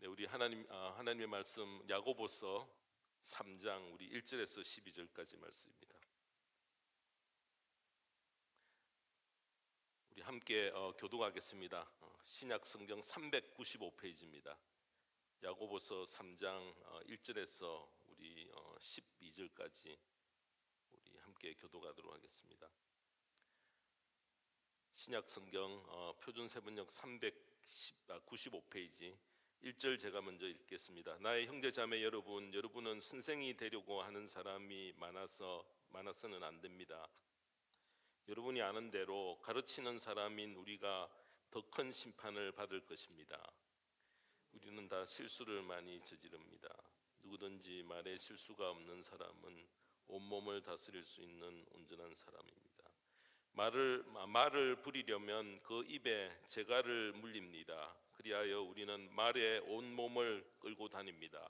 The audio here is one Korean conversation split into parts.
네, 우리 하나님의 말씀 야고보서 3장 우리 1절에서 12절까지 말씀입니다. 우리 함께 교독하겠습니다. 신약 성경 395페이지입니다. 야고보서 3장 1절에서 우리 12절까지 우리 함께 교독하도록 하겠습니다. 신약 성경 표준 세번역 395페이지 1절 제가 먼저 읽겠습니다. 나의 형제 자매 여러분은 선생이 되려고 하는 사람이 많아서는 안 됩니다. 여러분이 아는 대로 가르치는 사람인 우리가 더 큰 심판을 받을 것입니다. 우리는 다 실수를 많이 저지릅니다. 누구든지 말에 실수가 없는 사람은 온몸을 다스릴 수 있는 온전한 사람입니다. 말을 부리려면 그 입에 재갈을 물립니다. 그리하여 우리는 말에 온 몸을 끌고 다닙니다.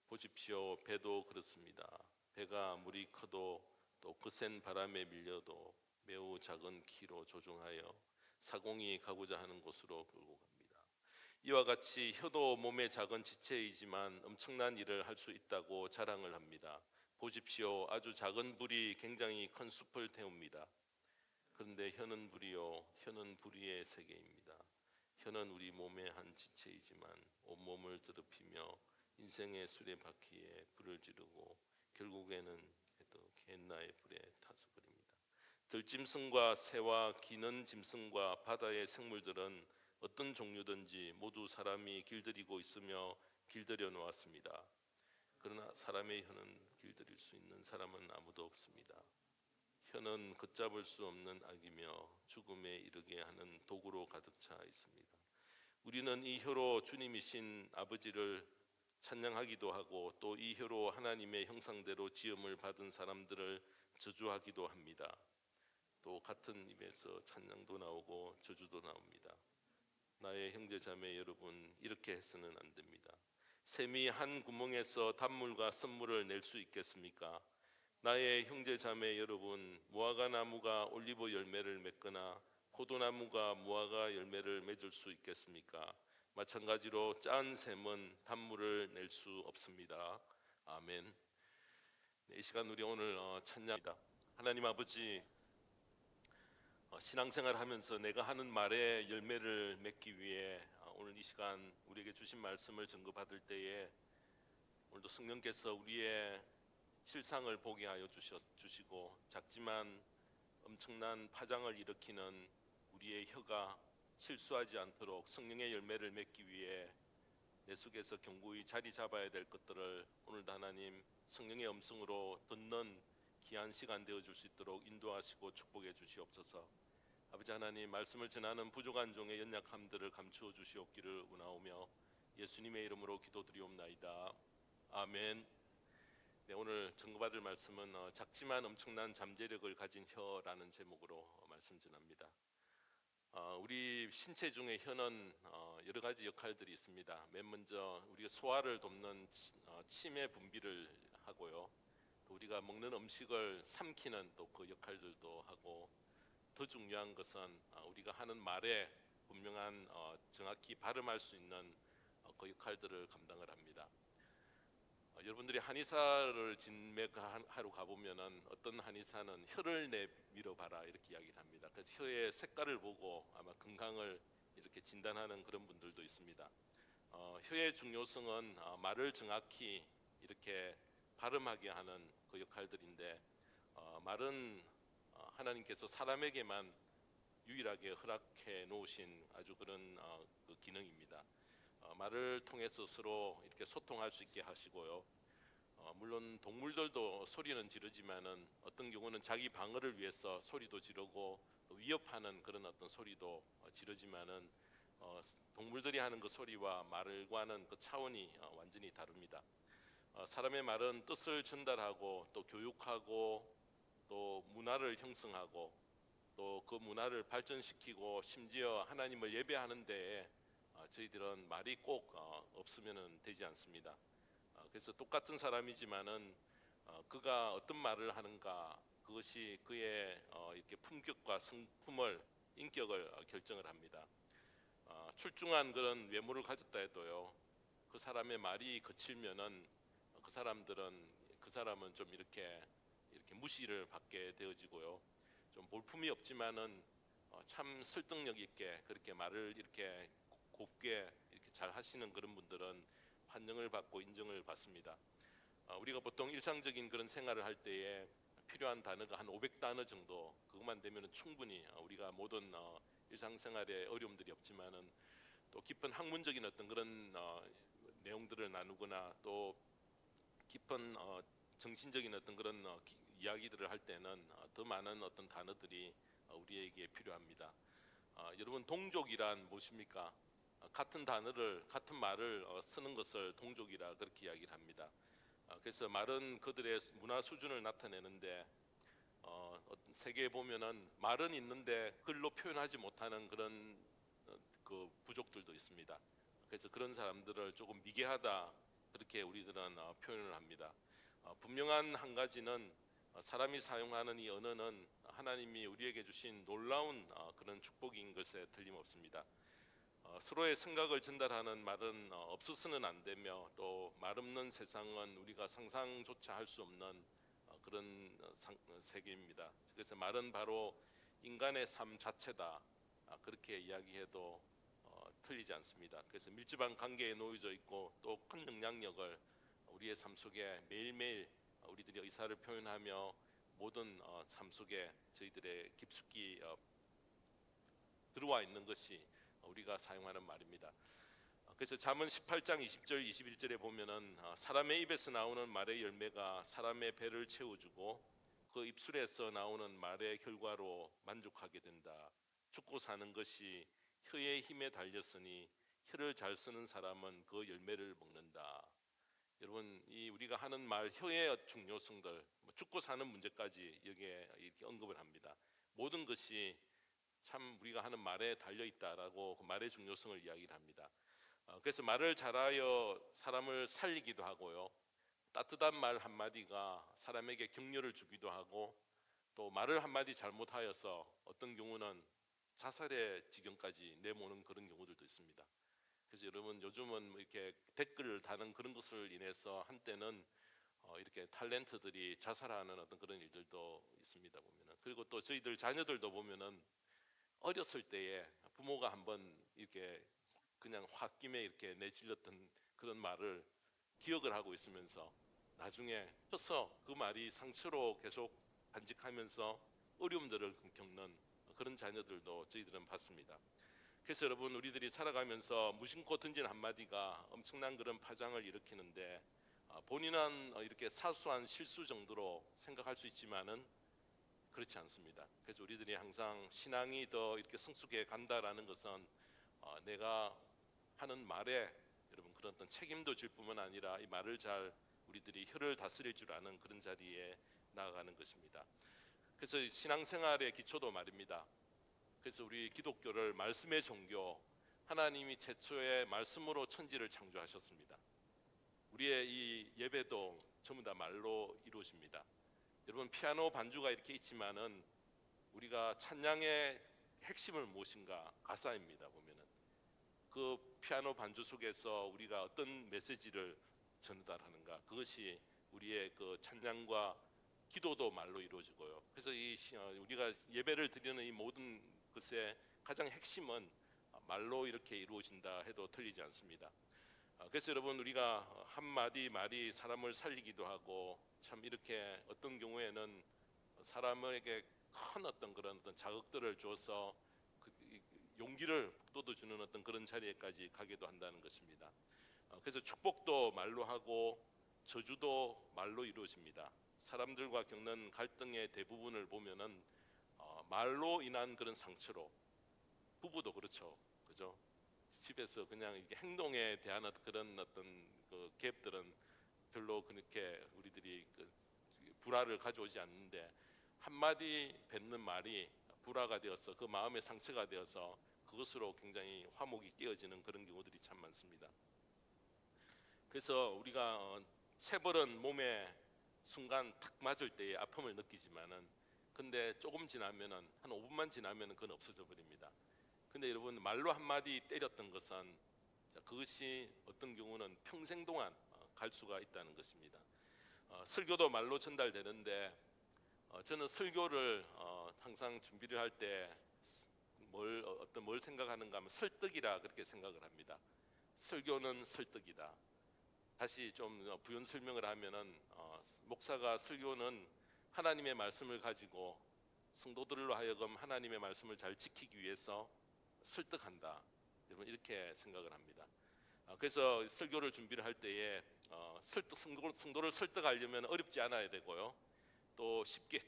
보십시오. 배도 그렇습니다. 배가 아무리 커도 또 거센 바람에 밀려도 매우 작은 키로 조종하여 사공이 가고자 하는 곳으로 끌고 갑니다. 이와 같이 혀도 몸의 작은 지체이지만 엄청난 일을 할 수 있다고 자랑을 합니다. 보십시오. 아주 작은 불이 굉장히 큰 숲을 태웁니다. 그런데 혀는 불의의 세계입니다. 혀는 우리 몸의 한 지체이지만 온몸을 더럽히며 인생의 수레바퀴에 불을 지르고 결국에는 갯나의 불에 타서 버립니다. 들짐승과 새와 기는 짐승과 바다의 생물들은 어떤 종류든지 모두 사람이 길들이고 있으며 길들여 놓았습니다. 그러나 사람의 혀는 길들일 수 있는 사람은 아무도 없습니다. 혀는 걷잡을 수 없는 악이며 죽음에 이르게 하는 도구로 가득 차 있습니다. 우리는 이 혀로 주님이신 아버지를 찬양하기도 하고 또 이 혀로 하나님의 형상대로 지음을 받은 사람들을 저주하기도 합니다. 또 같은 입에서 찬양도 나오고 저주도 나옵니다. 나의 형제 자매 여러분, 이렇게 해서는 안 됩니다. 샘이 한 구멍에서 단물과 선물을 낼 수 있겠습니까? 나의 형제 자매 여러분, 무화과 나무가 올리브 열매를 맺거나 포도나무가 무화과 열매를 맺을 수 있겠습니까? 마찬가지로 짠 샘은 단물을 낼 수 없습니다. 아멘. 이 시간 우리 오늘 찬양합니다. 하나님 아버지, 신앙생활 하면서 내가 하는 말에 열매를 맺기 위해 오늘 이 시간 우리에게 주신 말씀을 증거받을 때에 오늘도 성령께서 우리의 실상을 보게 하여 주시고 작지만 엄청난 파장을 일으키는 우리의 혀가 실수하지 않도록 성령의 열매를 맺기 위해 내 속에서 견고히 자리 잡아야 될 것들을 오늘도 하나님 성령의 음성으로 듣는 귀한 시간 되어줄 수 있도록 인도하시고 축복해 주시옵소서. 아버지 하나님, 말씀을 전하는 부족한 종의 연약함들을 감추어 주시옵기를 원하오며 예수님의 이름으로 기도드리옵나이다. 아멘. 네, 오늘 증거받을 말씀은 작지만 엄청난 잠재력을 가진 혀라는 제목으로 말씀 전합니다. 우리 신체 중에 혀는 여러 가지 역할들이 있습니다. 맨 먼저 우리가 소화를 돕는 침의 분비를 하고요. 또 우리가 먹는 음식을 삼키는 또 그 역할들도 하고, 더 중요한 것은 우리가 하는 말에 분명한 정확히 발음할 수 있는 그 역할들을 감당을 합니다. 여러분들이 한의사를 진맥하러 가보면은 어떤 한의사는 혀를 내밀어 봐라 이렇게 이야기를 합니다. 그래서 혀의 색깔을 보고 아마 건강을 이렇게 진단하는 그런 분들도 있습니다. 혀의 중요성은 말을 정확히 이렇게 발음하게 하는 그 역할들인데, 말은 하나님께서 사람에게만 유일하게 허락해 놓으신 아주 그런 그 기능입니다. 말을 통해서 서로 이렇게 소통할 수 있게 하시고요. 물론 동물들도 소리는 지르지만은 어떤 경우는 자기 방어를 위해서 소리도 지르고 또 위협하는 그런 어떤 소리도 지르지만은 동물들이 하는 그 소리와 말과는 그 차원이 완전히 다릅니다. 사람의 말은 뜻을 전달하고 또 교육하고 또 문화를 형성하고 또 그 문화를 발전시키고 심지어 하나님을 예배하는 데에 저희들은 말이 꼭 없으면 되지 않습니다. 그래서 똑같은 사람이지만은 그가 어떤 말을 하는가, 그것이 그의 이렇게 품격과 성품을, 인격을 결정을 합니다. 출중한 그런 외모를 가졌다 해도요, 그 사람의 말이 거칠면은 그 사람은 좀 이렇게 무시를 받게 되어지고요. 좀 볼품이 없지만은 참 설득력 있게 그렇게 말을 이렇게 곱게 이렇게 잘 하시는 그런 분들은 환영을 받고 인정을 받습니다. 우리가 보통 일상적인 그런 생활을 할 때에 필요한 단어가 한 500단어 정도, 그것만 되면 충분히 우리가 모든 일상생활에 어려움들이 없지만은 또 깊은 학문적인 어떤 그런 내용들을 나누거나 또 깊은 정신적인 어떤 그런 이야기들을 할 때는 더 많은 어떤 단어들이 우리에게 필요합니다. 여러분, 동족이란 무엇입니까? 같은 단어를, 같은 말을 쓰는 것을 동족이라 그렇게 이야기를 합니다. 그래서 말은 그들의 문화 수준을 나타내는데 어떤 세계에 보면은 말은 있는데 글로 표현하지 못하는 그런 그 부족들도 있습니다. 그래서 그런 사람들을 조금 미개하다 그렇게 우리들은 표현을 합니다. 분명한 한 가지는 사람이 사용하는 이 언어는 하나님이 우리에게 주신 놀라운 그런 축복인 것에 틀림없습니다. 서로의 생각을 전달하는 말은 없어서는 안 되며 또 말 없는 세상은 우리가 상상조차 할 수 없는 그런 세계입니다. 그래서 말은 바로 인간의 삶 자체다. 그렇게 이야기해도 틀리지 않습니다. 그래서 밀접한 관계에 놓여져 있고 또 큰 영향력을 우리의 삶 속에 매일매일 우리들이 의사를 표현하며 모든 삶 속에 저희들의 깊숙이 들어와 있는 것이 우리가 사용하는 말입니다. 그래서 잠언 18장 20절 21절에 보면은 사람의 입에서 나오는 말의 열매가 사람의 배를 채워주고 그 입술에서 나오는 말의 결과로 만족하게 된다. 죽고 사는 것이 혀의 힘에 달렸으니 혀를 잘 쓰는 사람은 그 열매를 먹는다. 여러분, 이 우리가 하는 말 혀의 중요성들, 죽고 사는 문제까지 여기에 이렇게 언급을 합니다. 모든 것이 참 우리가 하는 말에 달려 있다라고 그 말의 중요성을 이야기를 합니다. 그래서 말을 잘하여 사람을 살리기도 하고요. 따뜻한 말 한마디가 사람에게 격려를 주기도 하고 또 말을 한마디 잘못하여서 어떤 경우는 자살의 지경까지 내모는 그런 경우들도 있습니다. 그래서 여러분, 요즘은 이렇게 댓글을 다는 그런 것을 인해서 한때는 이렇게 탤런트들이 자살하는 어떤 그런 일들도 있습니다 보면은. 그리고 또 저희들 자녀들도 보면은 어렸을 때에 부모가 한번 이렇게 그냥 홧김에 이렇게 내질렀던 그런 말을 기억을 하고 있으면서 나중에 커서 그 말이 상처로 계속 간직하면서 어려움들을 겪는 그런 자녀들도 저희들은 봤습니다. 그래서 여러분, 우리들이 살아가면서 무심코 던진 한마디가 엄청난 그런 파장을 일으키는데 본인은 이렇게 사소한 실수 정도로 생각할 수 있지만은 그렇지 않습니다. 그래서 우리들이 항상 신앙이 더 이렇게 성숙해 간다라는 것은 내가 하는 말에 여러분 그런 어떤 책임도 질 뿐만 아니라 이 말을 잘 우리들이 혀를 다스릴 줄 아는 그런 자리에 나아가는 것입니다. 그래서 신앙생활의 기초도 말입니다. 그래서 우리 기독교를 말씀의 종교, 하나님이 최초의 말씀으로 천지를 창조하셨습니다. 우리의 이 예배도 전부 다 말로 이루어집니다. 여러분, 피아노 반주가 이렇게 있지만은 우리가 찬양의 핵심은 무엇인가? 가사입니다. 보면은 그 피아노 반주 속에서 우리가 어떤 메시지를 전달하는가, 그것이 우리의 그 찬양과 기도도 말로 이루어지고요. 그래서 우리가 예배를 드리는 이 모든 것의 가장 핵심은 말로 이렇게 이루어진다 해도 틀리지 않습니다. 그래서 여러분, 우리가 한마디 말이 사람을 살리기도 하고 참 이렇게 어떤 경우에는 사람에게 큰 어떤 그런 어떤 자극들을 줘서 용기를 북돋워주는 어떤 그런 자리에까지 가기도 한다는 것입니다. 그래서 축복도 말로 하고 저주도 말로 이루어집니다. 사람들과 겪는 갈등의 대부분을 보면은 말로 인한 그런 상처로, 부부도 그렇죠, 그죠? 집에서 그냥 이렇게 행동에 대한 그런 어떤 그 갭들은 별로 그렇게 우리들이 그 불화를 가져오지 않는데 한마디 뱉는 말이 불화가 되어서 그 마음의 상처가 되어서 그것으로 굉장히 화목이 깨어지는 그런 경우들이 참 많습니다. 그래서 우리가 체벌은 몸에 순간 탁 맞을 때의 아픔을 느끼지만은 근데 조금 지나면은 한 5분만 지나면은 그건 없어져 버립니다. 근데 여러분, 말로 한마디 때렸던 것은 자, 그것이 어떤 경우는 평생 동안 갈 수가 있다는 것입니다. 설교도 말로 전달되는데 저는 설교를 항상 준비를 할 때 뭘 생각하는가 하면 설득이라 그렇게 생각을 합니다. 설교는 설득이다. 다시 좀 부연 설명을 하면은 목사가 설교는 하나님의 말씀을 가지고 성도들로 하여금 하나님의 말씀을 잘 지키기 위해서 설득한다. 여러분 이렇게 생각을 합니다. 그래서 설교를 준비를 할 때에 성도를 설득하려면 어렵지 않아야 되고요. 또 쉽게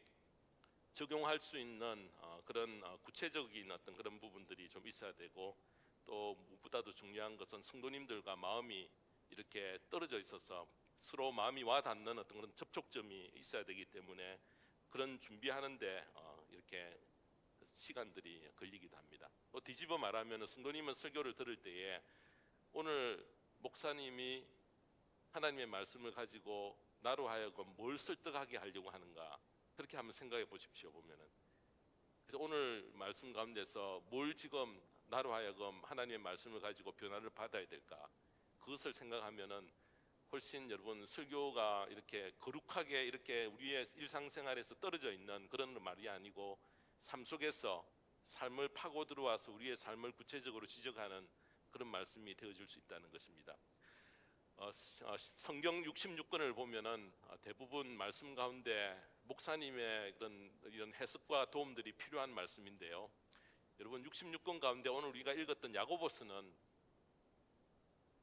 적용할 수 있는 그런 구체적인 어떤 그런 부분들이 좀 있어야 되고, 또 무엇보다도 중요한 것은 성도님들과 마음이 이렇게 떨어져 있어서 서로 마음이 와닿는 어떤 그런 접촉점이 있어야 되기 때문에 그런 준비하는데 이렇게 시간들이 걸리기도 합니다. 또 뒤집어 말하면 성도님은 설교를 들을 때에 오늘 목사님이 하나님의 말씀을 가지고 나로 하여금 뭘 설득하게 하려고 하는가, 그렇게 한번 생각해 보십시오. 보면은 그래서 오늘 말씀 가운데서 뭘 지금 나로 하여금 하나님의 말씀을 가지고 변화를 받아야 될까, 그것을 생각하면은 훨씬 여러분 설교가 이렇게 거룩하게 이렇게 우리의 일상생활에서 떨어져 있는 그런 말이 아니고 삶 속에서 삶을 파고 들어와서 우리의 삶을 구체적으로 지적하는 그런 말씀이 되어줄 수 있다는 것입니다. 성경 66권을 보면은 대부분 말씀 가운데 목사님의 이런 해석과 도움들이 필요한 말씀인데요. 여러분 66권 가운데 오늘 우리가 읽었던 야고보서는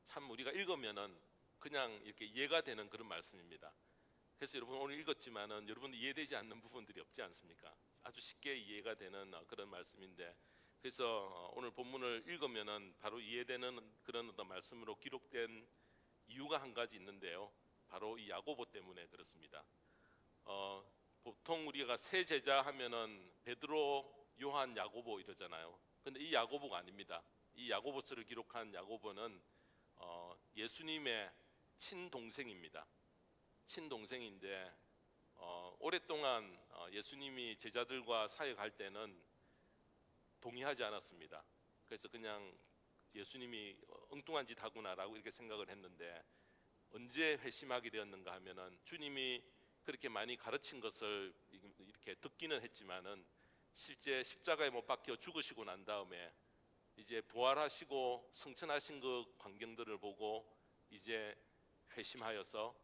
참 우리가 읽으면은 그냥 이렇게 이해가 되는 그런 말씀입니다. 그래서 여러분 오늘 읽었지만은 여러분 이해되지 않는 부분들이 없지 않습니까? 아주 쉽게 이해가 되는 그런 말씀인데, 그래서 오늘 본문을 읽으면은 바로 이해되는 그런 어떤 말씀으로 기록된 이유가 한 가지 있는데요. 바로 이 야고보 때문에 그렇습니다. 보통 우리가 세 제자 하면은 베드로, 요한, 야고보 이러잖아요. 근데 이 야고보가 아닙니다. 이 야고보서를 기록한 야고보는 예수님의 친동생입니다. 친동생인데 오랫동안 예수님이 제자들과 사역할 때는 동의하지 않았습니다. 그래서 그냥 예수님이 엉뚱한 짓 하구나라고 이렇게 생각을 했는데, 언제 회심하게 되었는가 하면은 주님이 그렇게 많이 가르친 것을 이렇게 듣기는 했지만은 실제 십자가에 못 박혀 죽으시고 난 다음에 이제 부활하시고 성천하신 그 광경들을 보고 이제 회심하여서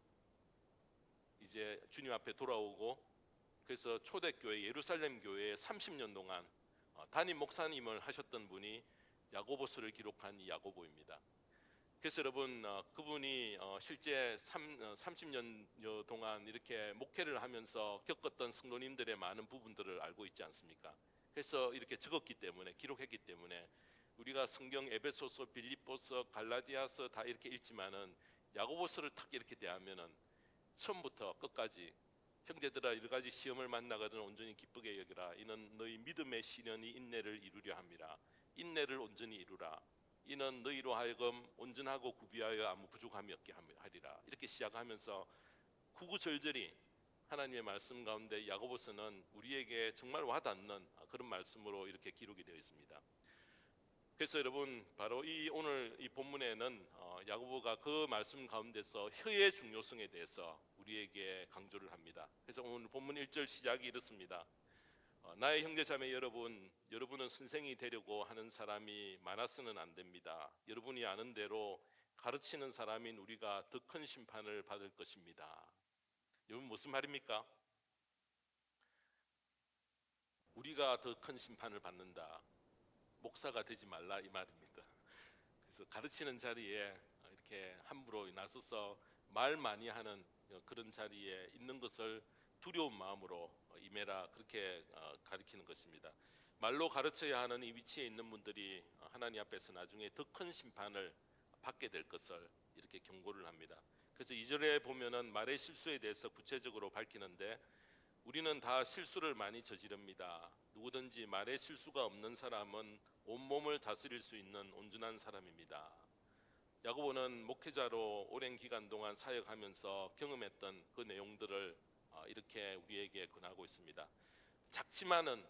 이제 주님 앞에 돌아오고, 그래서 초대교회 예루살렘 교회에 30년 동안 담임 목사님을 하셨던 분이 야고보서를 기록한 이 야고보입니다. 그래서 여러분 그분이 실제 30년여 동안 이렇게 목회를 하면서 겪었던 성도님들의 많은 부분들을 알고 있지 않습니까? 그래서 이렇게 적었기 때문에, 기록했기 때문에 우리가 성경 에베소서, 빌립보서, 갈라디아서 다 이렇게 읽지만은 야고보서를 탁 이렇게 대하면은 처음부터 끝까지 형제들아 여러 가지 시험을 만나거든 온전히 기쁘게 여기라. 이는 너희 믿음의 시련이 인내를 이루려 함이라. 인내를 온전히 이루라. 이는 너희로 하여금 온전하고 구비하여 아무 부족함이 없게 하리라. 이렇게 시작하면서 구구절절히 하나님의 말씀 가운데 야고보서는 우리에게 정말 와닿는 그런 말씀으로 이렇게 기록이 되어 있습니다. 그래서 여러분 바로 오늘 이 본문에는 야고보가 그 말씀 가운데서 혀의 중요성에 대해서 우리에게 강조를 합니다. 그래서 오늘 본문 1절 시작이 이렇습니다. 나의 형제자매 여러분, 여러분은 선생이 되려고 하는 사람이 많아서는 안 됩니다. 여러분이 아는 대로 가르치는 사람인 우리가 더 큰 심판을 받을 것입니다. 여러분 무슨 말입니까? 우리가 더 큰 심판을 받는다. 목사가 되지 말라 이 말입니다. 그래서 가르치는 자리에 이렇게 함부로 나서서 말 많이 하는 그런 자리에 있는 것을 두려운 마음으로 임해라, 그렇게 가르치는 것입니다. 말로 가르쳐야 하는 이 위치에 있는 분들이 하나님 앞에서 나중에 더 큰 심판을 받게 될 것을 이렇게 경고를 합니다. 그래서 2절에 보면은 말의 실수에 대해서 구체적으로 밝히는데, 우리는 다 실수를 많이 저지릅니다. 누구든지 말의 실수가 없는 사람은 온몸을 다스릴 수 있는 온전한 사람입니다. 야고보는 목회자로 오랜 기간 동안 사역하면서 경험했던 그 내용들을 이렇게 우리에게 권하고 있습니다. 작지만은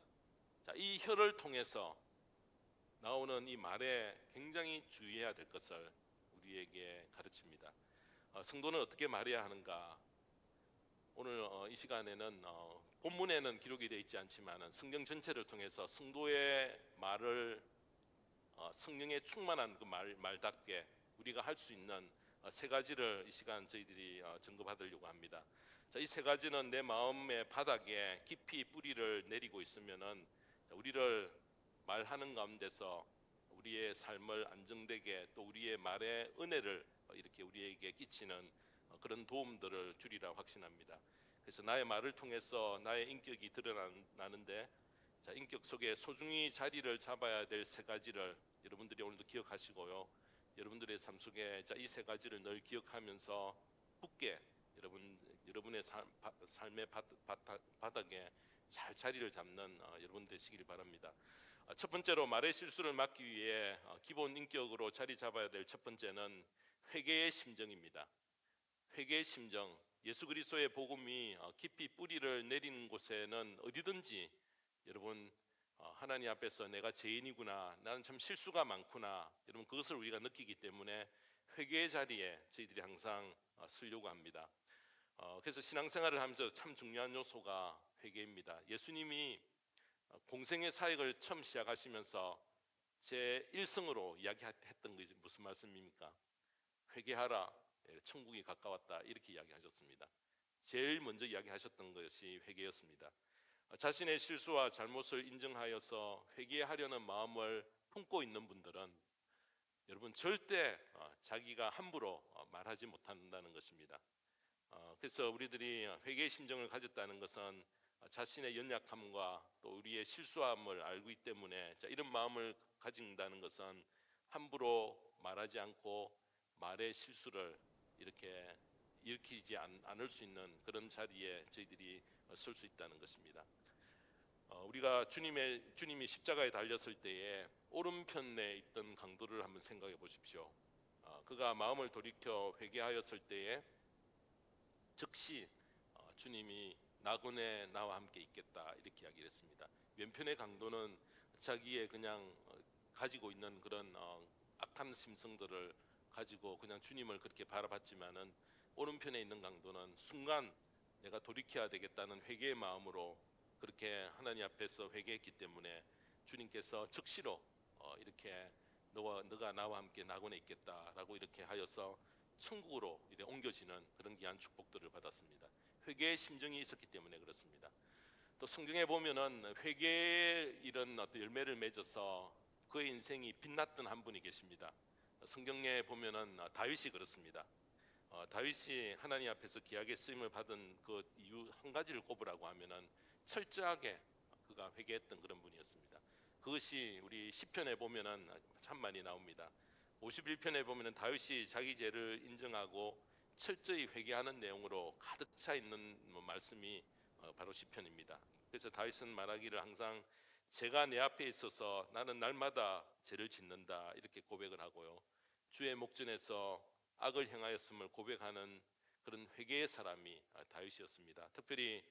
이 혀를 통해서 나오는 이 말에 굉장히 주의해야 될 것을 우리에게 가르칩니다. 성도는 어떻게 말해야 하는가? 오늘 이 시간에는 본문에는 기록이 되어 있지 않지만 성경 전체를 통해서 성도의 말을 성령에 충만한 그 말답게 우리가 할 수 있는 세 가지를 이 시간 저희들이 점검받으려고 합니다. 자, 이 세 가지는 내 마음의 바닥에 깊이 뿌리를 내리고 있으면은 우리를 말하는 가운데서 우리의 삶을 안정되게 또 우리의 말의 은혜를 이렇게 우리에게 끼치는 그런 도움들을 주리라 확신합니다. 그래서 나의 말을 통해서 나의 인격이 드러나는데, 자, 인격 속에 소중히 자리를 잡아야 될 세 가지를 여러분들이 오늘도 기억하시고요. 여러분들의 삶 속에 이 세 가지를 늘 기억하면서 굳게 여러분의 삶의 바닥에 잘 자리를 잡는 여러분 되시길 바랍니다. 첫 번째로 말의 실수를 막기 위해 기본 인격으로 자리 잡아야 될 첫 번째는 회개의 심정입니다. 회개의 심정. 예수 그리스도의 복음이 깊이 뿌리를 내리는 곳에는 어디든지 여러분 하나님 앞에서 내가 죄인이구나, 나는 참 실수가 많구나, 여러분 그것을 우리가 느끼기 때문에 회개의 자리에 저희들이 항상 쓰려고 합니다. 그래서 신앙생활을 하면서 참 중요한 요소가 회개입니다. 예수님이 공생의 사역을 처음 시작하시면서 제 1성으로 이야기했던 것이 무슨 말씀입니까? 회개하라, 천국이 가까웠다, 이렇게 이야기하셨습니다. 제일 먼저 이야기하셨던 것이 회개였습니다. 자신의 실수와 잘못을 인정하여서 회개하려는 마음을 품고 있는 분들은 여러분 절대 자기가 함부로 말하지 못한다는 것입니다. 그래서 우리들이 회개의 심정을 가졌다는 것은 자신의 연약함과 또 우리의 실수함을 알고 있기 때문에, 이런 마음을 가진다는 것은 함부로 말하지 않고 말의 실수를 이렇게 일으키지 않을 수 있는 그런 자리에 저희들이 설 수 있다는 것입니다. 우리가 주님이 십자가에 달렸을 때에 오른편에 있던 강도를 한번 생각해 보십시오. 그가 마음을 돌이켜 회개하였을 때에 즉시 주님이 나그네 나와 함께 있겠다, 이렇게 이야기를 했습니다. 왼편의 강도는 자기의 그냥 가지고 있는 그런 악한 심성들을 가지고 그냥 주님을 그렇게 바라봤지만은, 오른편에 있는 강도는 순간 내가 돌이켜야 되겠다는 회개의 마음으로 그렇게 하나님 앞에서 회개했기 때문에 주님께서 즉시로 이렇게 너가 나와 함께 나그네 있겠다라고 이렇게 하여서 천국으로 이렇게 옮겨지는 그런 귀한 축복들을 받았습니다. 회개의 심정이 있었기 때문에 그렇습니다. 또 성경에 보면은 회개의 이런 어떤 열매를 맺어서 그의 인생이 빛났던 한 분이 계십니다. 성경에 보면은 다윗이 그렇습니다. 다윗이 하나님 앞에서 귀하게 쓰임을 받은 그 이유 한 가지를 꼽으라고 하면은 철저하게 그가 회개했던 그런 분이었습니다. 그것이 우리 시편에 보면은 참 많이 나옵니다. 51편에 보면은 다윗이 자기 죄를 인정하고 철저히 회개하는 내용으로 가득 차 있는 말씀이 바로 시편입니다. 그래서 다윗은 말하기를 항상 죄가 내 앞에 있어서 나는 날마다 죄를 짓는다, 이렇게 고백을 하고요. 주의 목전에서 악을 행하였음을 고백하는 그런 회개의 사람이 다윗이었습니다. 특별히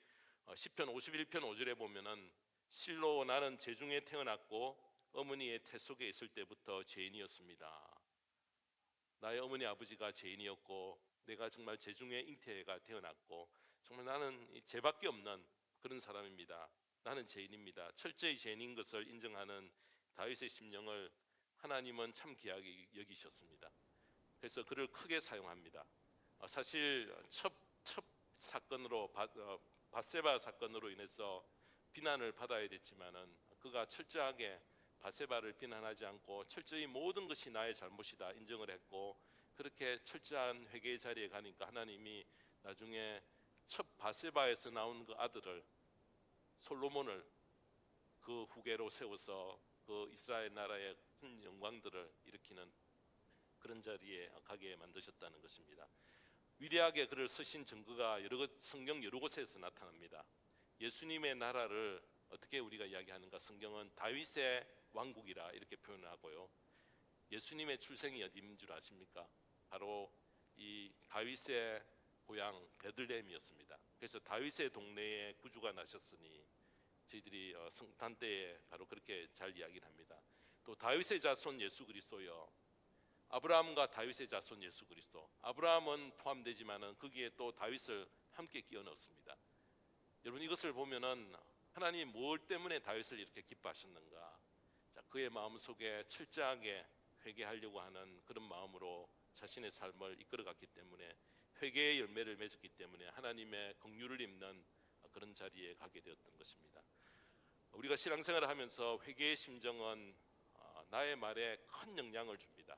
시편 51편 5절에 보면은 실로 나는 재중에 태어났고 어머니의 태 속에 있을 때부터 죄인이었습니다. 나의 어머니 아버지가 죄인이었고 내가 정말 재중에 잉태가 태어났고 정말 나는 죄밖에 없는 그런 사람입니다. 나는 죄인입니다. 철저히 죄인인 것을 인정하는 다윗의 심령을 하나님은 참 귀하게 여기셨습니다. 그래서 그를 크게 사용합니다. 사실 첫 사건으로 밧세바 사건으로 인해서 비난을 받아야 됐지만은 그가 철저하게 밧세바를 비난하지 않고 철저히 모든 것이 나의 잘못이다 인정을 했고, 그렇게 철저한 회개의 자리에 가니까 하나님이 나중에 첫 밧세바에서 나온 그 아들을 솔로몬을 그 후계로 세워서 그 이스라엘 나라의 큰 영광들을 일으키는 그런 자리에 가게 만드셨다는 것입니다. 위대하게 그를 쓰신 증거가 성경 여러 곳에서 나타납니다. 예수님의 나라를 어떻게 우리가 이야기하는가? 성경은 다윗의 왕국이라 이렇게 표현하고요. 예수님의 출생이 어디인 줄 아십니까? 바로 이 다윗의 고향 베들레헴이었습니다. 그래서 다윗의 동네에 구주가 나셨으니 저희들이 성탄 때에 바로 그렇게 잘 이야기를 합니다. 또 다윗의 자손 예수 그리스도요. 아브라함과 다윗의 자손 예수 그리스도. 아브라함은 포함되지만은 거기에 또 다윗을 함께 끼워 넣었습니다. 여러분 이것을 보면은 하나님 뭘 때문에 다윗을 이렇게 기뻐하셨는가? 자, 그의 마음 속에 철저하게 회개하려고 하는 그런 마음으로 자신의 삶을 이끌어갔기 때문에, 회개의 열매를 맺었기 때문에 하나님의 긍휼을 입는 그런 자리에 가게 되었던 것입니다. 우리가 신앙생활을 하면서 회개의 심정은 나의 말에 큰 영향을 줍니다.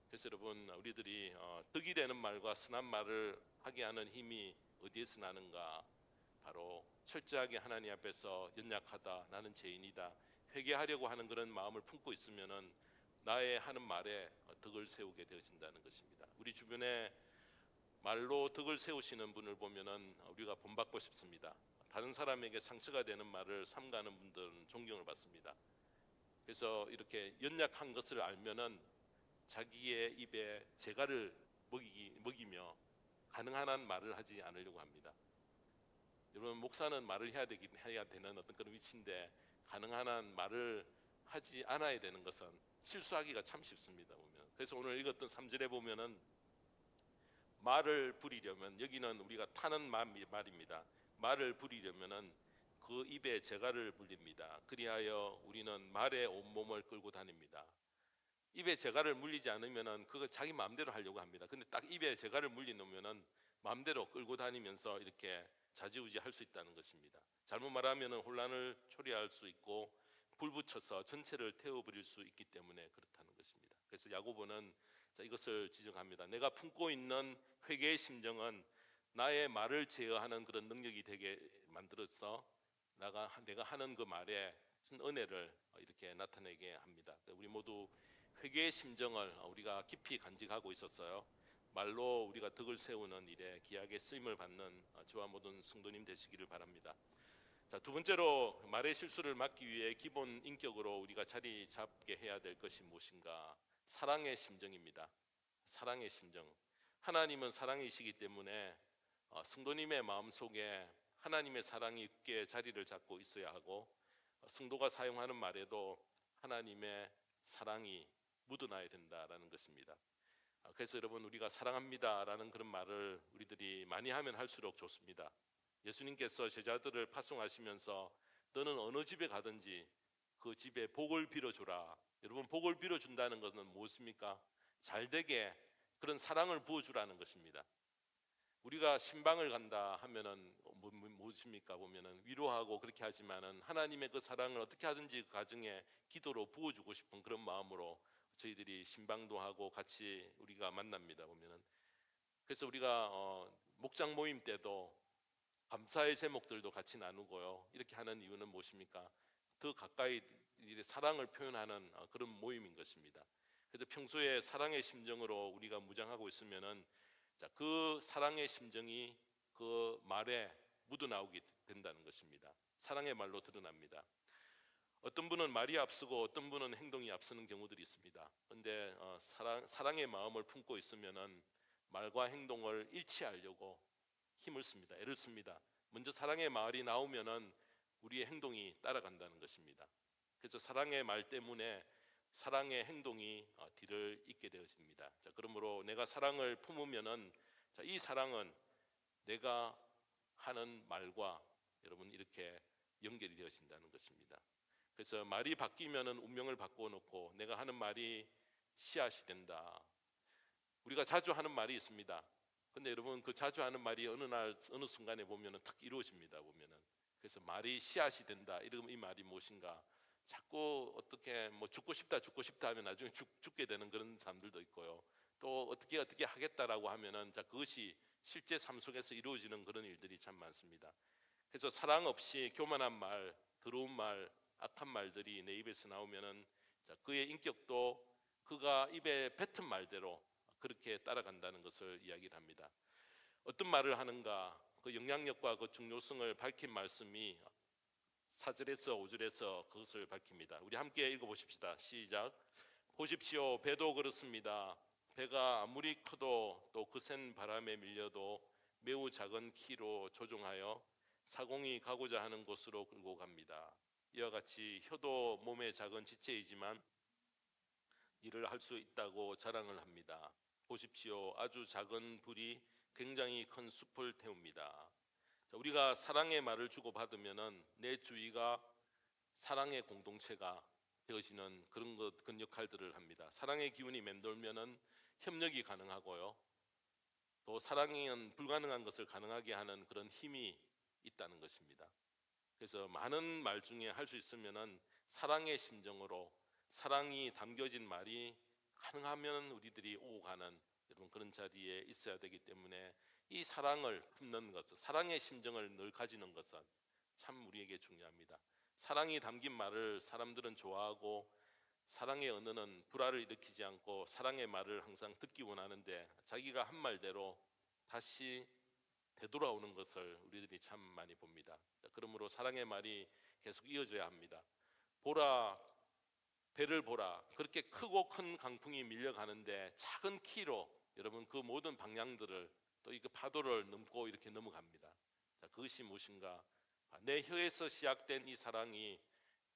그래서 여러분 우리들이 덕이 되는 말과 선한 말을 하게 하는 힘이 어디에서 나는가? 바로 철저하게 하나님 앞에서 연약하다, 나는 죄인이다, 회개하려고 하는 그런 마음을 품고 있으면은 나의 하는 말에 덕을 세우게 되어진다는 것입니다. 우리 주변에 말로 덕을 세우시는 분을 보면은 우리가 본받고 싶습니다. 다른 사람에게 상처가 되는 말을 삼가는 분들은 존경을 받습니다. 그래서 이렇게 연약한 것을 알면은 자기의 입에 재갈을 먹이며 가능한 한 말을 하지 않으려고 합니다. 여러분 목사는 말을 해야 되는 어떤 그런 위치인데, 가능한 한 말을 하지 않아야 되는 것은 실수하기가 참 쉽습니다. 보면. 그래서 오늘 읽었던 3절에 보면은 말을 부리려면, 여기는 우리가 타는 말입니다. 말을 부리려면은 그 입에 재갈을 물립니다. 그리하여 우리는 말에 온몸을 끌고 다닙니다. 입에 재갈을 물리지 않으면은 그거 자기 마음대로 하려고 합니다. 근데 딱 입에 재갈을 물리놓으면은 마음대로 끌고 다니면서 이렇게 좌지우지할 수 있다는 것입니다. 잘못 말하면은 혼란을 초래할 수 있고 불 붙여서 전체를 태워버릴 수 있기 때문에 그렇다는 것입니다. 그래서 야고보는 이것을 지적합니다. 내가 품고 있는 회개의 심정은 나의 말을 제어하는 그런 능력이 되게 만들어서 내가 하는 그 말에 은혜를 이렇게 나타내게 합니다. 우리 모두 회개의 심정을 우리가 깊이 간직하고 있었어요. 말로 우리가 덕을 세우는 일에 귀하게 쓰임을 받는 저와 모든 성도님 되시기를 바랍니다. 자, 두 번째로 말의 실수를 막기 위해 기본 인격으로 우리가 자리 잡게 해야 될 것이 무엇인가? 사랑의 심정입니다. 사랑의 심정. 하나님은 사랑이시기 때문에 성도님의 마음속에 하나님의 사랑이 있게 자리를 잡고 있어야 하고, 성도가 사용하는 말에도 하나님의 사랑이 묻어나야 된다라는 것입니다. 그래서 여러분 우리가 사랑합니다라는 그런 말을 우리들이 많이 하면 할수록 좋습니다. 예수님께서 제자들을 파송하시면서 너는 어느 집에 가든지 그 집에 복을 빌어주라. 여러분 복을 빌어준다는 것은 무엇입니까? 잘되게 그런 사랑을 부어주라는 것입니다. 우리가 신방을 간다 하면은 무엇입니까? 보면은 위로하고 그렇게 하지만은 하나님의 그 사랑을 어떻게 하든지 그 가정에 기도로 부어주고 싶은 그런 마음으로 저희들이 신방도 하고 같이 우리가 만납니다. 보면은 그래서 우리가 목장 모임 때도 감사의 제목들도 같이 나누고요. 이렇게 하는 이유는 무엇입니까? 더 가까이 사랑을 표현하는 그런 모임인 것입니다. 그래서 평소에 사랑의 심정으로 우리가 무장하고 있으면은 그 사랑의 심정이 그 말에 묻어나오게 된다는 것입니다. 사랑의 말로 드러납니다. 어떤 분은 말이 앞서고 어떤 분은 행동이 앞서는 경우들이 있습니다. 그런데 사랑의 마음을 품고 있으면은 말과 행동을 일치하려고 힘을 씁니다. 애를 씁니다. 먼저 사랑의 말이 나오면은 우리의 행동이 따라간다는 것입니다. 그래서 사랑의 말 때문에 사랑의 행동이 뒤를 잇게 되어집니다. 자, 그러므로 내가 사랑을 품으면은 이 사랑은 내가 하는 말과 여러분 이렇게 연결이 되어진다는 것입니다. 그래서 말이 바뀌면은 운명을 바꾸어 놓고 내가 하는 말이 씨앗이 된다. 우리가 자주 하는 말이 있습니다. 근데 여러분 그 자주 하는 말이 어느 날 어느 순간에 보면은 탁 이루어집니다. 보면은 그래서 말이 씨앗이 된다. 이 말이 무엇인가? 자꾸 어떻게 뭐 죽고 싶다 하면 나중에 죽게 되는 그런 사람들도 있고요. 또 어떻게 하겠다라고 하면은 그것이 실제 삶 속에서 이루어지는 그런 일들이 참 많습니다. 그래서 사랑 없이 교만한 말, 더러운 말, 악한 말들이 내 입에서 나오면은 그의 인격도 그가 입에 뱉은 말대로 그렇게 따라간다는 것을 이야기를 합니다. 어떤 말을 하는가? 그 영향력과 그 중요성을 밝힌 말씀이 4절에서 5절에서 그것을 밝힙니다. 우리 함께 읽어보십시다. 시작. 보십시오. 배도 그렇습니다. 배가 아무리 커도 또 거센 바람에 밀려도 매우 작은 키로 조종하여 사공이 가고자 하는 곳으로 끌고 갑니다. 이와 같이 혀도 몸의 작은 지체이지만 일을 할 수 있다고 자랑을 합니다. 보십시오. 아주 작은 불이 굉장히 큰 숲을 태웁니다. 자, 우리가 사랑의 말을 주고받으면은 내 주위가 사랑의 공동체가 되어지는 그런 역할들을 합니다. 사랑의 기운이 맴돌면은 협력이 가능하고요. 또 사랑은 불가능한 것을 가능하게 하는 그런 힘이 있다는 것입니다. 그래서 많은 말 중에 할 수 있으면은 사랑의 심정으로 사랑이 담겨진 말이 가능하면 우리들이 오고 가는 여러분 그런 자리에 있어야 되기 때문에 이 사랑을 품는 것, 사랑의 심정을 늘 가지는 것은 참 우리에게 중요합니다. 사랑이 담긴 말을 사람들은 좋아하고 사랑의 언어는 불화를 일으키지 않고 사랑의 말을 항상 듣기 원하는데 자기가 한 말대로 다시 되돌아오는 것을 우리들이 참 많이 봅니다. 그러므로 사랑의 말이 계속 이어져야 합니다. 보라, 배를 보라. 그렇게 크고 큰 강풍이 밀려가는데 작은 키로 여러분 그 모든 방향들을 또 이 파도를 넘고 이렇게 넘어갑니다. 자, 그것이 무엇인가? 내 혀에서 시작된 이 사랑이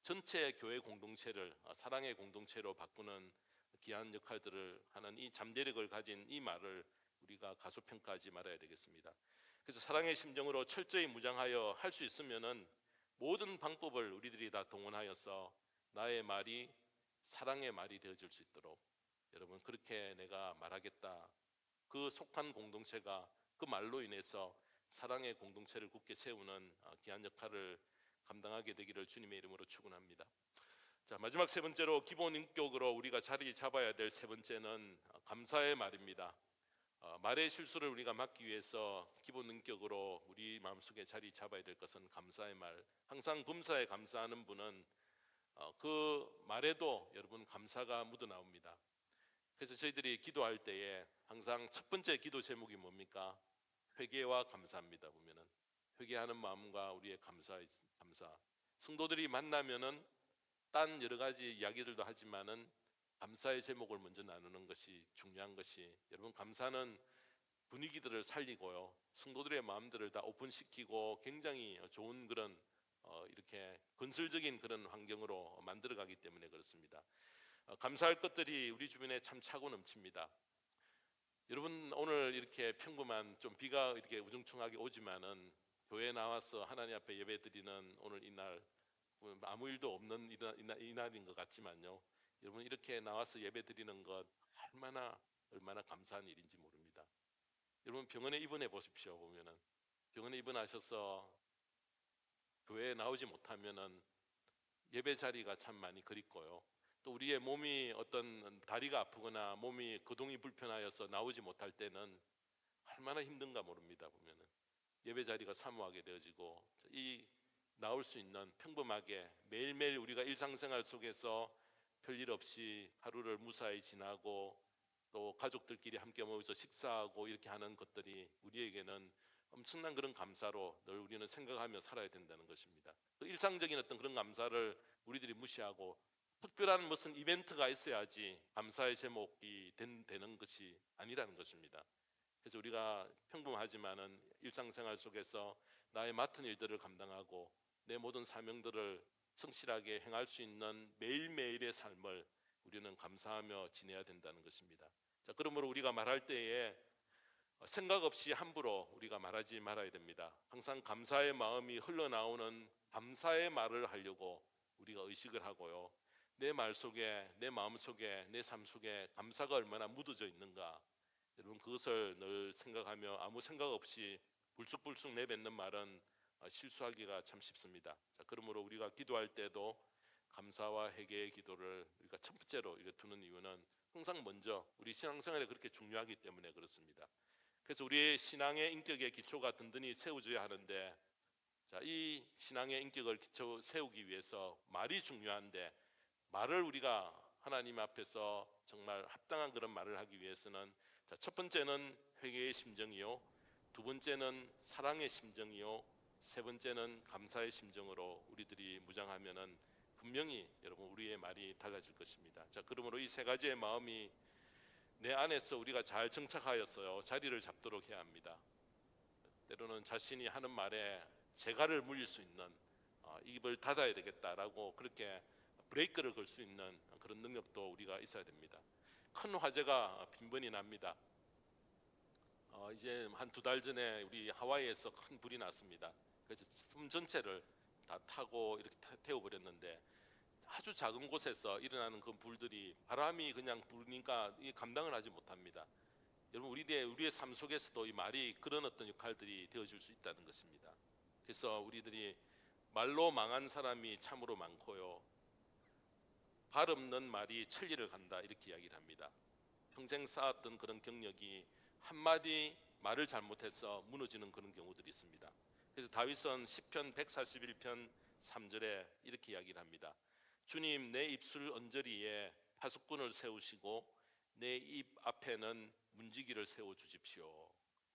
전체 교회 공동체를 사랑의 공동체로 바꾸는 귀한 역할들을 하는 이 잠재력을 가진 이 말을 우리가 가소평가하지 말아야 되겠습니다. 그래서 사랑의 심정으로 철저히 무장하여 할 수 있으면은 모든 방법을 우리들이 다 동원하여서 나의 말이 사랑의 말이 되어질 수 있도록 여러분 그렇게 내가 말하겠다. 그 속한 공동체가 그 말로 인해서 사랑의 공동체를 굳게 세우는 귀한 역할을 감당하게 되기를 주님의 이름으로 축원합니다. 자, 마지막 세 번째로 기본 인격으로 우리가 자리 잡아야 될 세 번째는 감사의 말입니다. 말의 실수를 우리가 막기 위해서 기본 인격으로 우리 마음속에 자리 잡아야 될 것은 감사의 말. 항상 범사에 감사하는 분은 그 말에도 여러분 감사가 묻어나옵니다. 그래서 저희들이 기도할 때에 항상 첫 번째 기도 제목이 뭡니까? 회개와 감사합니다. 보면은 회개하는 마음과 우리의 감사. 성도들이 만나면은 딴 여러 가지 이야기들도 하지만은 감사의 제목을 먼저 나누는 것이 중요한 것이 여러분 감사는 분위기들을 살리고요. 성도들의 마음들을 다 오픈시키고 굉장히 좋은 그런 이렇게 건설적인 그런 환경으로 만들어가기 때문에 그렇습니다. 감사할 것들이 우리 주변에 참 차고 넘칩니다. 여러분 오늘 이렇게 평범한 좀 비가 이렇게 우중충하게 오지만은 교회에 나와서 하나님 앞에 예배드리는 오늘 이날 아무 일도 없는 이날인 것 같지만요. 여러분 이렇게 나와서 예배드리는 것 얼마나 감사한 일인지 모릅니다. 여러분 병원에 입원해 보십시오. 보면은 병원에 입원하셔서 교회에 나오지 못하면은 예배 자리가 참 많이 그립고요. 또 우리의 몸이 어떤 다리가 아프거나 몸이 거동이 불편하여서 나오지 못할 때는 얼마나 힘든가 모릅니다. 보면은 예배 자리가 사모하게 되어지고 이 나올 수 있는 평범하게 매일매일 우리가 일상생활 속에서 별일 없이 하루를 무사히 지나고 또 가족들끼리 함께 모여서 식사하고 이렇게 하는 것들이 우리에게는 엄청난 그런 감사로 늘 우리는 생각하며 살아야 된다는 것입니다. 그 일상적인 어떤 그런 감사를 우리들이 무시하고 특별한 무슨 이벤트가 있어야지 감사의 제목이 되는 것이 아니라는 것입니다. 그래서 우리가 평범하지만은 일상생활 속에서 나의 맡은 일들을 감당하고 내 모든 사명들을 성실하게 행할 수 있는 매일매일의 삶을 우리는 감사하며 지내야 된다는 것입니다. 자, 그러므로 우리가 말할 때에 생각 없이 함부로 우리가 말하지 말아야 됩니다. 항상 감사의 마음이 흘러나오는 감사의 말을 하려고 우리가 의식을 하고요. 내 말 속에, 내 마음 속에, 내 삶 속에 감사가 얼마나 묻어져 있는가. 여러분 그것을 늘 생각하며 아무 생각 없이 불쑥불쑥 내뱉는 말은 실수하기가 참 쉽습니다. 자, 그러므로 우리가 기도할 때도 감사와 회개의 기도를 우리가 첫 번째로 두는 이유는 항상 먼저 우리 신앙생활에 그렇게 중요하기 때문에 그렇습니다. 그래서 우리의 신앙의 인격의 기초가 든든히 세워져야 하는데 자, 이 신앙의 인격을 기초 세우기 위해서 말이 중요한데 말을 우리가 하나님 앞에서 정말 합당한 그런 말을 하기 위해서는 자, 첫 번째는 회개의 심정이요, 두 번째는 사랑의 심정이요, 세 번째는 감사의 심정으로 우리들이 무장하면은 분명히 여러분 우리의 말이 달라질 것입니다. 자, 그러므로 이 세 가지의 마음이 내 안에서 우리가 잘 정착하였어요. 자리를 잡도록 해야 합니다. 때로는 자신이 하는 말에 재갈을 물릴 수 있는 입을 닫아야 되겠다라고 그렇게 브레이크를 걸 수 있는 그런 능력도 우리가 있어야 됩니다. 큰 화재가 빈번히 납니다. 이제 한 2달 전에 우리 하와이에서 큰 불이 났습니다. 그래서 섬 전체를 다 타고 이렇게 태워버렸는데, 아주 작은 곳에서 일어나는 그 불들이 바람이 그냥 부니까 감당을 하지 못합니다. 여러분, 우리의 삶 속에서도 이 말이 그런 어떤 역할들이 되어줄 수 있다는 것입니다. 그래서 우리들이 말로 망한 사람이 참으로 많고요, 발 없는 말이 천리를 간다, 이렇게 이야기를 합니다. 평생 쌓았던 그런 경력이 한마디 말을 잘못해서 무너지는 그런 경우들이 있습니다. 그래서 다윗은 시편 141편 3절에 이렇게 이야기를 합니다. 주님, 내 입술 언저리에 파수꾼을 세우시고 내 입 앞에는 문지기를 세워주십시오.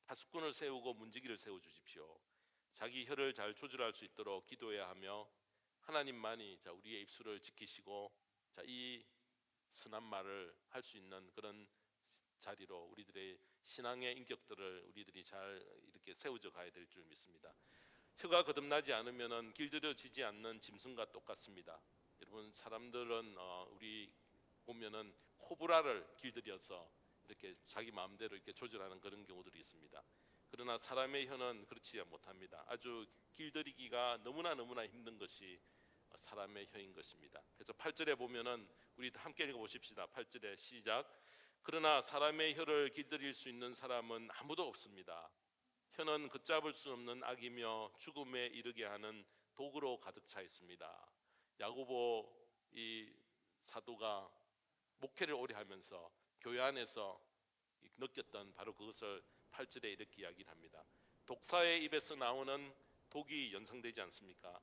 파수꾼을 세우고 문지기를 세워주십시오. 자기 혀를 잘 조절할 수 있도록 기도해야 하며, 하나님만이 우리의 입술을 지키시고 이 선한 말을 할 수 있는 그런 자리로 우리들의 신앙의 인격들을 우리들이 잘 이렇게 세워져 가야 될 줄 믿습니다. 혀가 거듭나지 않으면 길들여지지 않는 짐승과 똑같습니다. 여러분, 사람들은 우리 보면은 코브라를 길들여서 이렇게 자기 마음대로 이렇게 조절하는 그런 경우들이 있습니다. 그러나 사람의 혀는 그렇지 못합니다. 아주 길들이기가 너무나 힘든 것이 사람의 혀인 것입니다. 그래서 8절에 보면은 우리 함께 읽어보십시다. 8절에 시작. 그러나 사람의 혀를 길들일 수 있는 사람은 아무도 없습니다. 혀는 걷잡을 수 없는 악이며 죽음에 이르게 하는 독으로 가득 차 있습니다. 야고보 이 사도가 목회를 오래 하면서 교회 안에서 느꼈던 바로 그것을 8절에 이렇게 이야기를 합니다. 독사의 입에서 나오는 독이 연상되지 않습니까?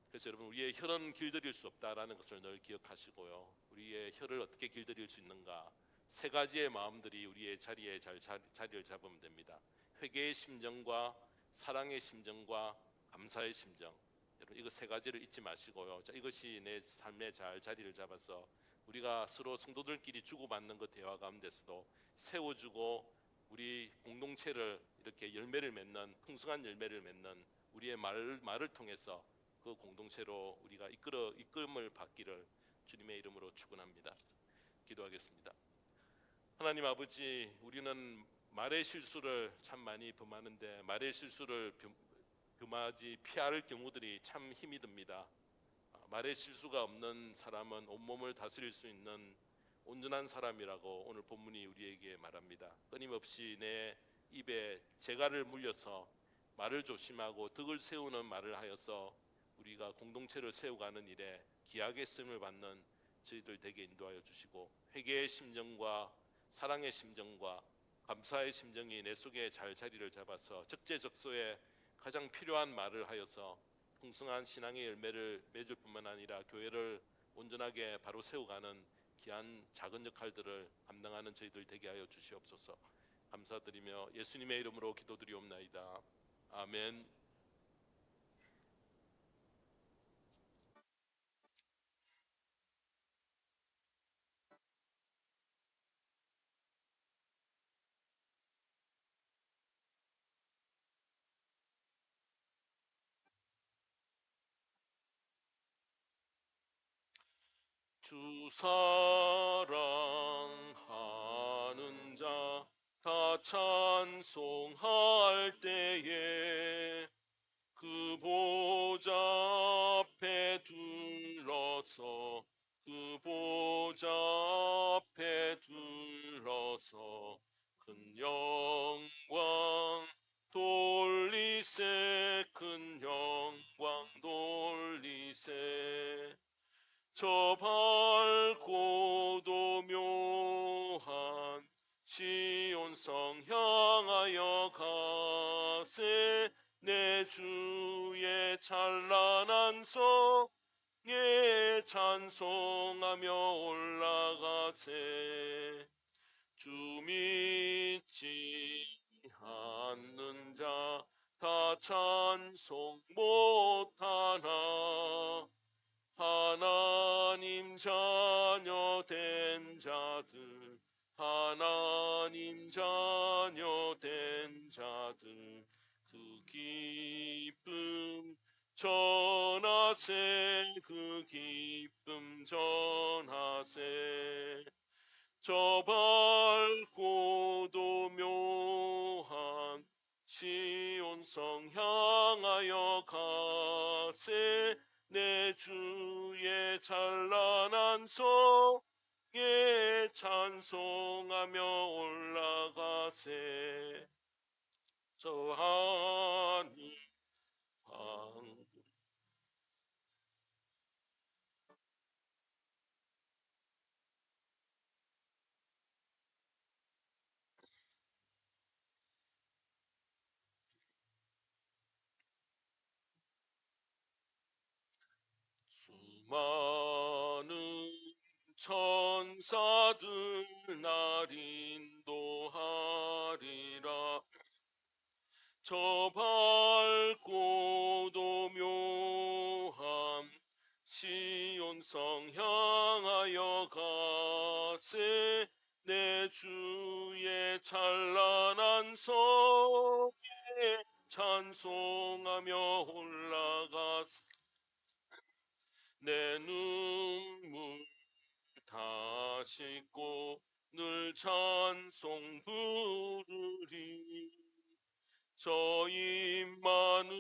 그래서 여러분, 우리의 혀는 길들일 수 없다라는 것을 늘 기억하시고요, 우리의 혀를 어떻게 길들일 수 있는가, 3가지의 마음들이 우리의 자리에 자리를 잡으면 됩니다. 회개의 심정과 사랑의 심정과 감사의 심정. 여러분, 이거 3가지를 잊지 마시고요, 이것이 내 삶에 잘 자리를 잡아서 우리가 서로 성도들끼리 주고받는 그 대화 가운데서도 세워주고 우리 공동체를 이렇게 열매를 맺는, 풍성한 열매를 맺는 우리의 말을 통해서 그 공동체로 우리가 이끌음을 받기를 주님의 이름으로 축원합니다. 기도하겠습니다. 하나님 아버지, 우리는 말의 실수를 참 많이 범하는데, 말의 실수를 범하지 피할 경우들이 참 힘이 듭니다. 말의 실수가 없는 사람은 온몸을 다스릴 수 있는 온전한 사람이라고 오늘 본문이 우리에게 말합니다. 끊임없이 내 입에 재갈을 물려서 말을 조심하고 덕을 세우는 말을 하여서 우리가 공동체를 세워가는 일에 귀하게 쓰임을 받는 저희들 되게 인도하여 주시고, 회개의 심정과 사랑의 심정과 감사의 심정이 내 속에 잘 자리를 잡아서 적재적소에 가장 필요한 말을 하여서 풍성한 신앙의 열매를 맺을 뿐만 아니라 교회를 온전하게 바로 세워가는 귀한 작은 역할들을 감당하는 저희들 되게 하여 주시옵소서. 감사드리며 예수님의 이름으로 기도드리옵나이다. 아멘. 주 사랑하는 자 다 찬송할 때에 그 보좌 앞에 둘러서 그 보좌 앞에 둘러서 큰 영광 돌리세, 큰 영광 돌리세. 저 밝고도 묘한 시온성 향하여 가세. 내 주의 찬란한 성에 찬송하며 올라가세. 주 믿지 않는 자 다 찬송 못하나. 하나님 자녀 된 자들, 하나님 자녀 된 자들, 그 기쁨 전하세 그 기쁨 전하세 저 밝고도 묘한 시온성 향하여 가세 내 주의 찬란한 성에 찬송하며 올라가세 저 하늘 방 수많은 천사들 날 인도하리라 저 밝고도 묘한 시온성 향하여 가세 내 주의 찬란한 성에 찬송하며 올라가세 내 눈물 다 씻고 늘 찬송 부르리 저 임마누엘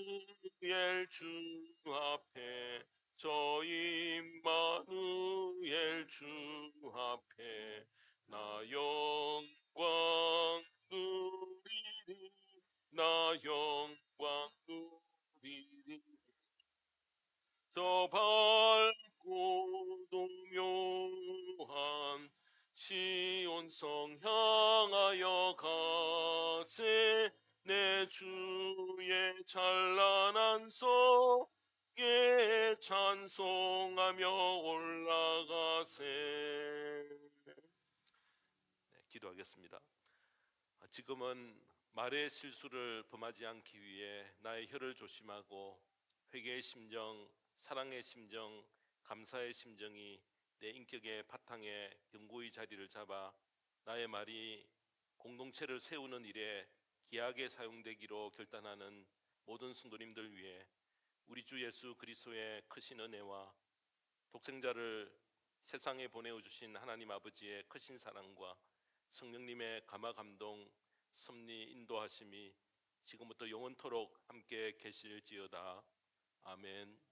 주 앞에 저 임마누엘 주 앞에 나 영광 누리리 나 영광 누리리 저 밝고 동묘한 시온성 향하여 가세 내 주의 찬란한 성에 찬송하며 올라가세. 네, 기도하겠습니다. 지금은 말의 실수를 범하지 않기 위해 나의 혀를 조심하고 회개의 심정, 사랑의 심정, 감사의 심정이 내 인격의 바탕에 견고히 자리를 잡아 나의 말이 공동체를 세우는 일에 귀하게 사용되기로 결단하는 모든 성도님들 위해 우리 주 예수 그리스도의 크신 은혜와 독생자를 세상에 보내어 주신 하나님 아버지의 크신 사랑과 성령님의 감화 감동 섭리 인도하심이 지금부터 영원토록 함께 계실지어다. 아멘.